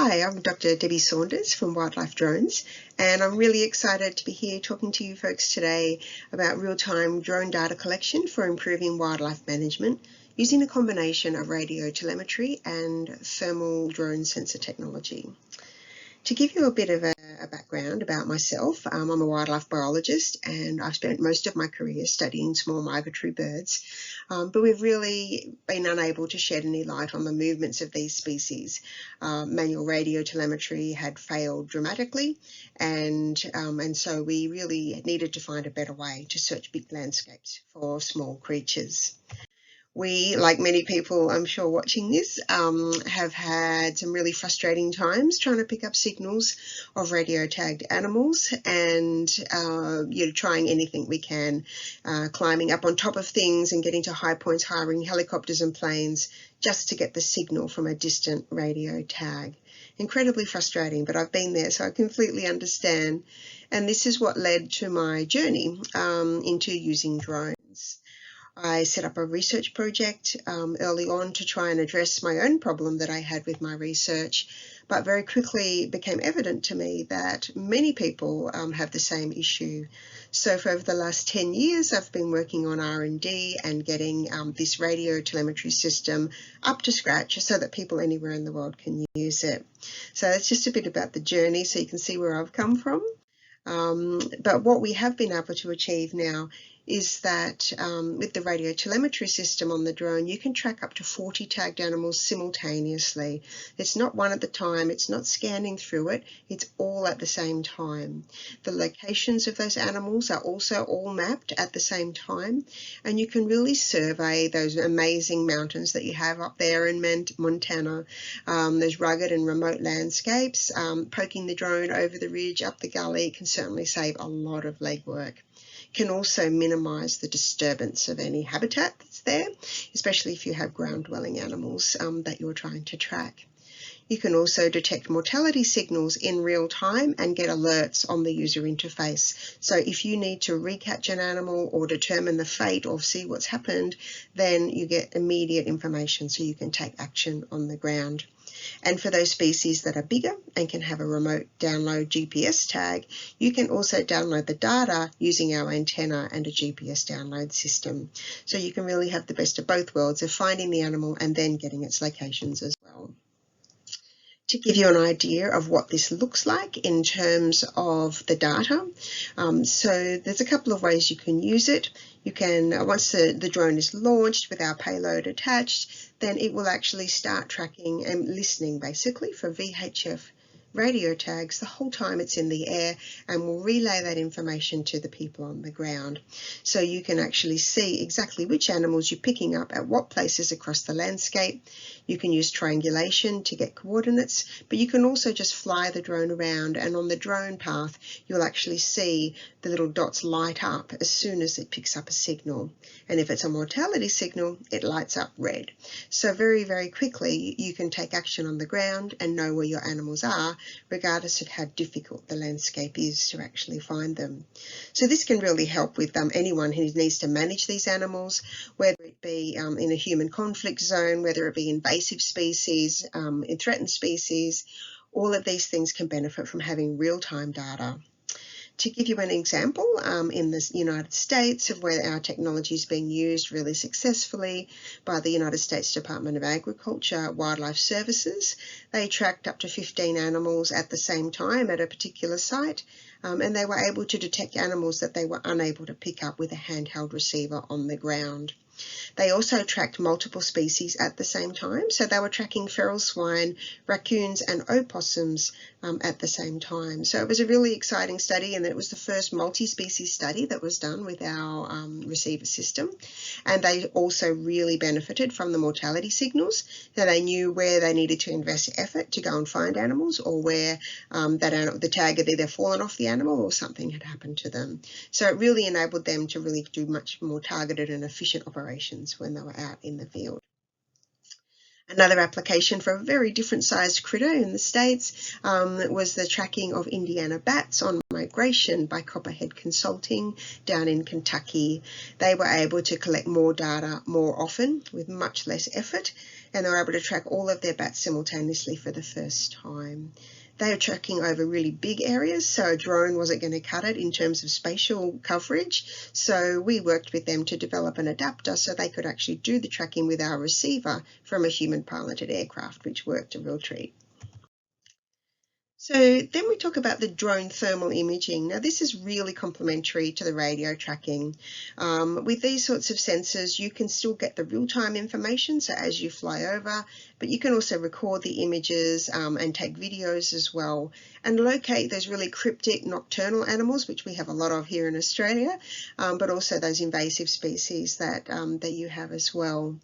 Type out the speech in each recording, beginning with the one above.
Hi, I'm Dr. Debbie Saunders from Wildlife Drones, and I'm really excited to be here talking to you folks today about real-time drone data collection for improving wildlife management using a combination of radio telemetry and thermal drone sensor technology. To give you a bit of a background about myself, I'm a wildlife biologist and I've spent most of my career studying small migratory birds, but we've really been unable to shed any light on the movements of these species. Manual radio telemetry had failed dramatically, and so we really needed to find a better way to search big landscapes for small creatures. We, like many people I'm sure watching this, have had some really frustrating times trying to pick up signals of radio tagged animals and trying anything we can, climbing up on top of things and getting to high points, hiring helicopters and planes just to get the signal from a distant radio tag. Incredibly frustrating, but I've been there, so I completely understand. And this is what led to my journey into using drones. I set up a research project early on to try and address my own problem that I had with my research, but very quickly it became evident to me that many people have the same issue. So for over the last 10 years, I've been working on R&D and getting this radio telemetry system up to scratch so that people anywhere in the world can use it. So it's just a bit about the journey so you can see where I've come from. But what we have been able to achieve now is that with the radio telemetry system on the drone, you can track up to 40 tagged animals simultaneously. It's not one at a time, it's not scanning through it, it's all at the same time. The locations of those animals are also all mapped at the same time, and you can really survey those amazing mountains that you have up there in Montana, those rugged and remote landscapes. Poking the drone over the ridge, up the gully can certainly save a lot of legwork. Can also minimise the disturbance of any habitat that's there, especially if you have ground-dwelling animals that you're trying to track. You can also detect mortality signals in real time and get alerts on the user interface. So if you need to recatch an animal or determine the fate or see what's happened, then you get immediate information so you can take action on the ground. And for those species that are bigger and can have a remote download GPS tag, you can also download the data using our antenna and a GPS download system. So you can really have the best of both worlds of finding the animal and then getting its locations as well. To give you an idea of what this looks like in terms of the data, so there's a couple of ways you can use it. You can, once the drone is launched with our payload attached, then it will actually start tracking and listening basically for VHF radio tags the whole time it's in the air, and will relay that information to the people on the ground. So you can actually see exactly which animals you're picking up at what places across the landscape. You can use triangulation to get coordinates, but you can also just fly the drone around, and on the drone path you'll actually see the little dots light up as soon as it picks up a signal. And if it's a mortality signal, it lights up red. So very, very quickly you can take action on the ground and know where your animals are, regardless of how difficult the landscape is to actually find them. So this can really help with anyone who needs to manage these animals, whether it be in a human conflict zone, whether it be invasive species, in threatened species. All of these things can benefit from having real-time data. To give you an example, in the United States of where our technology is being used really successfully by the United States Department of Agriculture Wildlife Services, they tracked up to 15 animals at the same time at a particular site, and they were able to detect animals that they were unable to pick up with a handheld receiver on the ground. They also tracked multiple species at the same time, so they were tracking feral swine, raccoons and opossums at the same time. So it was a really exciting study, and it was the first multi-species study that was done with our receiver system. And they also really benefited from the mortality signals, so they knew where they needed to invest effort to go and find animals, or where the tag had either fallen off the animal or something had happened to them. So it really enabled them to really do much more targeted and efficient operations when they were out in the field. Another application for a very different sized critter in the States was the tracking of Indiana bats on migration by Copperhead Consulting down in Kentucky. They were able to collect more data more often with much less effort, and they're able to track all of their bats simultaneously for the first time. They are tracking over really big areas, so a drone wasn't going to cut it in terms of spatial coverage. So we worked with them to develop an adapter so they could actually do the tracking with our receiver from a human-piloted aircraft, which worked a real treat. So then we talk about the drone thermal imaging. Now this is really complementary to the radio tracking. With these sorts of sensors, you can still get the real-time information, so as you fly over, but you can also record the images and take videos as well, and locate those really cryptic nocturnal animals, which we have a lot of here in Australia, but also those invasive species that you have as well.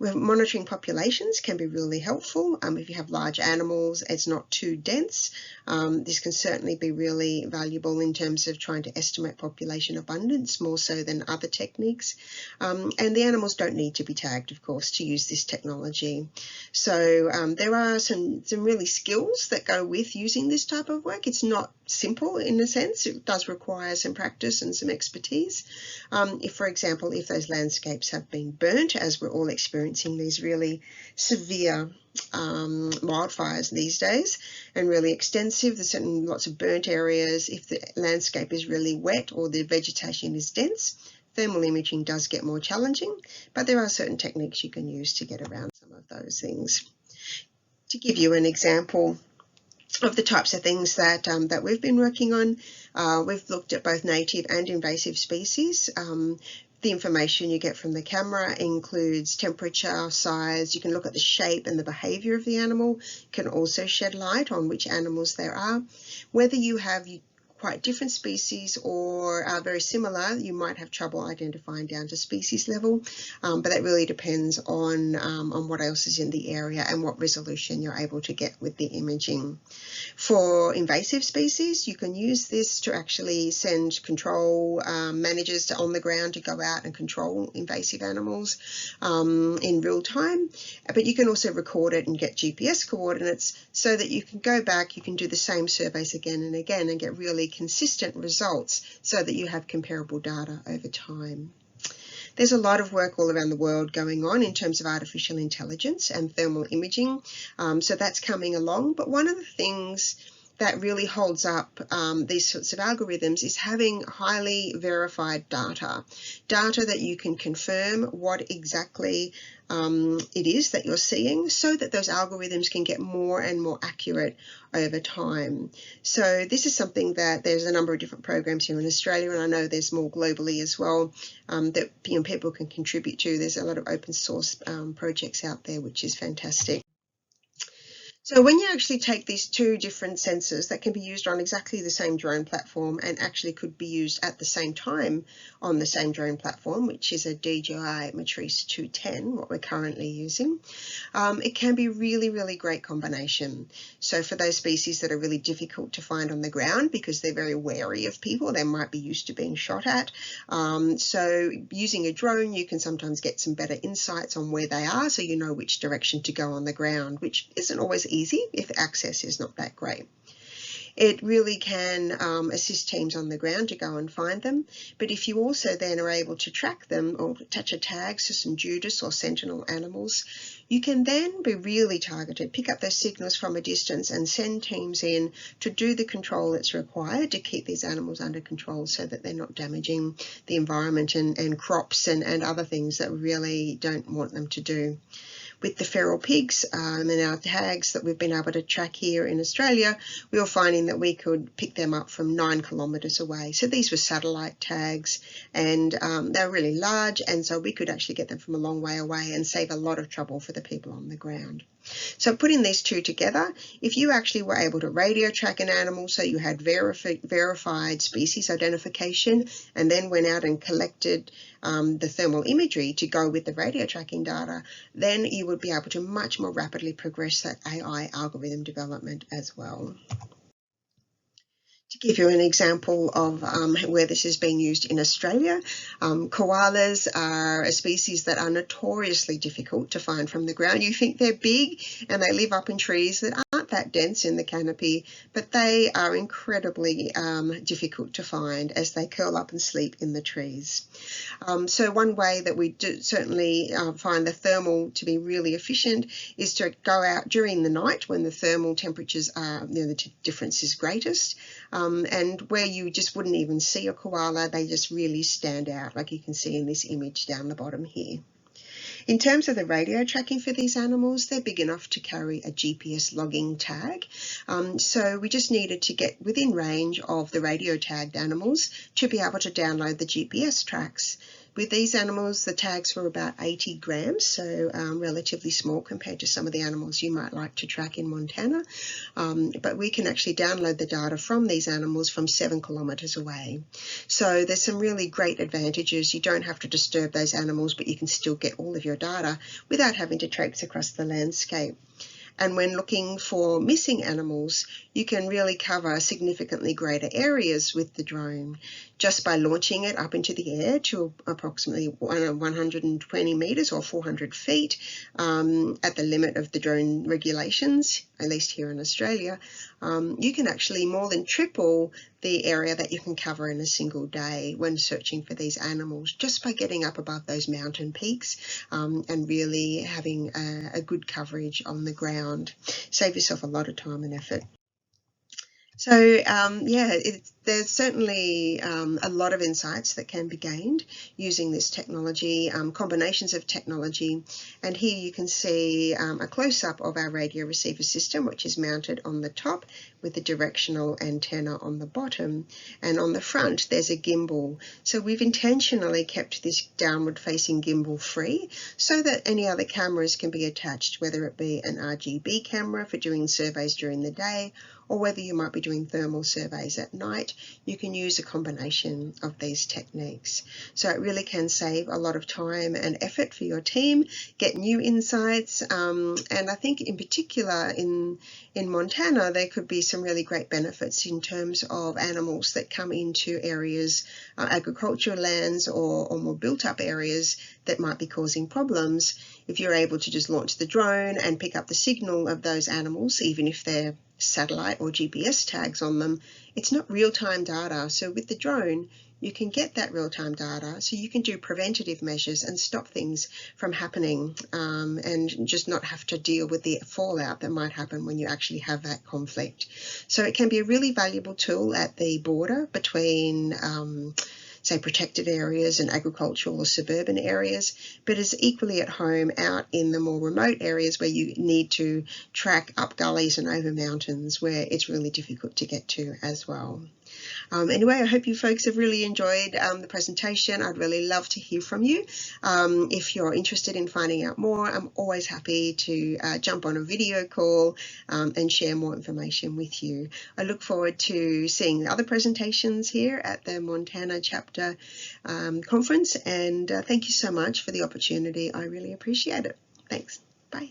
Monitoring populations can be really helpful. If you have large animals, it's not too dense. This can certainly be really valuable in terms of trying to estimate population abundance, more so than other techniques. And the animals don't need to be tagged, of course, to use this technology. So there are some really skills that go with using this type of work. It's not simple in a sense. It does require some practice and some expertise. For example, if those landscapes have been burnt, as we're all experiencing these really severe wildfires these days, and really extensive, there's certainly lots of burnt areas. If the landscape is really wet or the vegetation is dense, thermal imaging does get more challenging, but there are certain techniques you can use to get around some of those things. To give you an example of the types of things that we've been working on, we've looked at both native and invasive species. The information you get from the camera includes temperature, size. You can look at the shape and the behaviour of the animal. You can also shed light on which animals there are. Whether you have quite different species or are very similar, you might have trouble identifying down to species level, but that really depends on what else is in the area and what resolution you're able to get with the imaging. For invasive species, you can use this to actually send control managers on the ground to go out and control invasive animals in real time, but you can also record it and get GPS coordinates so that you can go back, you can do the same surveys again and again and get really consistent results so that you have comparable data over time. There's a lot of work all around the world going on in terms of artificial intelligence and thermal imaging, so that's coming along. But one of the things that really holds up these sorts of algorithms is having highly verified data that you can confirm what exactly it is that you're seeing, so that those algorithms can get more and more accurate over time. So this is something that there's a number of different programs here in Australia, and I know there's more globally as well, that people can contribute to. There's a lot of open source projects out there, which is fantastic. So when you actually take these two different sensors that can be used on exactly the same drone platform and actually could be used at the same time on the same drone platform, which is a DJI Matrice 210, what we're currently using, it can be really, really great combination. So for those species that are really difficult to find on the ground because they're very wary of people, they might be used to being shot at. So using a drone, you can sometimes get some better insights on where they are, so you know which direction to go on the ground, which isn't always easy if access is not that great. It really can assist teams on the ground to go and find them, but if you also then are able to track them or attach a tag to some Judas or sentinel animals, you can then be really targeted, pick up those signals from a distance and send teams in to do the control that's required to keep these animals under control so that they're not damaging the environment and crops and other things that we really don't want them to do. With the feral pigs and our tags that we've been able to track here in Australia, we were finding that we could pick them up from 9 kilometres away. So these were satellite tags, and they were really large, and so we could actually get them from a long way away and save a lot of trouble for the people on the ground. So putting these two together, if you actually were able to radio track an animal, so you had verified species identification, and then went out and collected the thermal imagery to go with the radio tracking data, then you would be able to much more rapidly progress that AI algorithm development as well. To give you an example of where this is being used in Australia, koalas are a species that are notoriously difficult to find from the ground. You think they're big and they live up in trees that aren't that dense in the canopy, but they are incredibly difficult to find as they curl up and sleep in the trees. So one way that we do certainly find the thermal to be really efficient is to go out during the night when the thermal temperatures are, the difference is greatest, and where you just wouldn't even see a koala, they just really stand out, like you can see in this image down the bottom here. In terms of the radio tracking for these animals, they're big enough to carry a GPS logging tag. So we just needed to get within range of the radio tagged animals to be able to download the GPS tracks. With these animals, the tags were about 80 grams, so relatively small compared to some of the animals you might like to track in Montana. But we can actually download the data from these animals from 7 kilometres away. So there's some really great advantages. You don't have to disturb those animals, but you can still get all of your data without having to traipse across the landscape. And when looking for missing animals, you can really cover significantly greater areas with the drone just by launching it up into the air to approximately 120 metres or 400 feet at the limit of the drone regulations, at least here in Australia. You can actually more than triple the area that you can cover in a single day when searching for these animals, just by getting up above those mountain peaks and really having a good coverage on the ground. Save yourself a lot of time and effort. So there's certainly a lot of insights that can be gained using this technology, combinations of technology. And here you can see a close-up of our radio receiver system, which is mounted on the top with a directional antenna on the bottom. And on the front, there's a gimbal. So we've intentionally kept this downward-facing gimbal free so that any other cameras can be attached, whether it be an RGB camera for doing surveys during the day, or whether you might be doing thermal surveys at night. You can use a combination of these techniques. So it really can save a lot of time and effort for your team, get new insights, and I think in particular in Montana there could be some really great benefits in terms of animals that come into areas, agricultural lands or more built up areas that might be causing problems. If you're able to just launch the drone and pick up the signal of those animals, even if they're satellite or GPS tags on them, it's not real-time data. So with the drone, you can get that real-time data so you can do preventative measures and stop things from happening and just not have to deal with the fallout that might happen when you actually have that conflict. So it can be a really valuable tool at the border between say protected areas and agricultural or suburban areas, but is equally at home out in the more remote areas where you need to track up gullies and over mountains where it's really difficult to get to as well. Anyway, I hope you folks have really enjoyed the presentation. I'd really love to hear from you. If you're interested in finding out more, I'm always happy to jump on a video call and share more information with you. I look forward to seeing other presentations here at the Montana Chapter conference, and thank you so much for the opportunity. I really appreciate it. Thanks. Bye.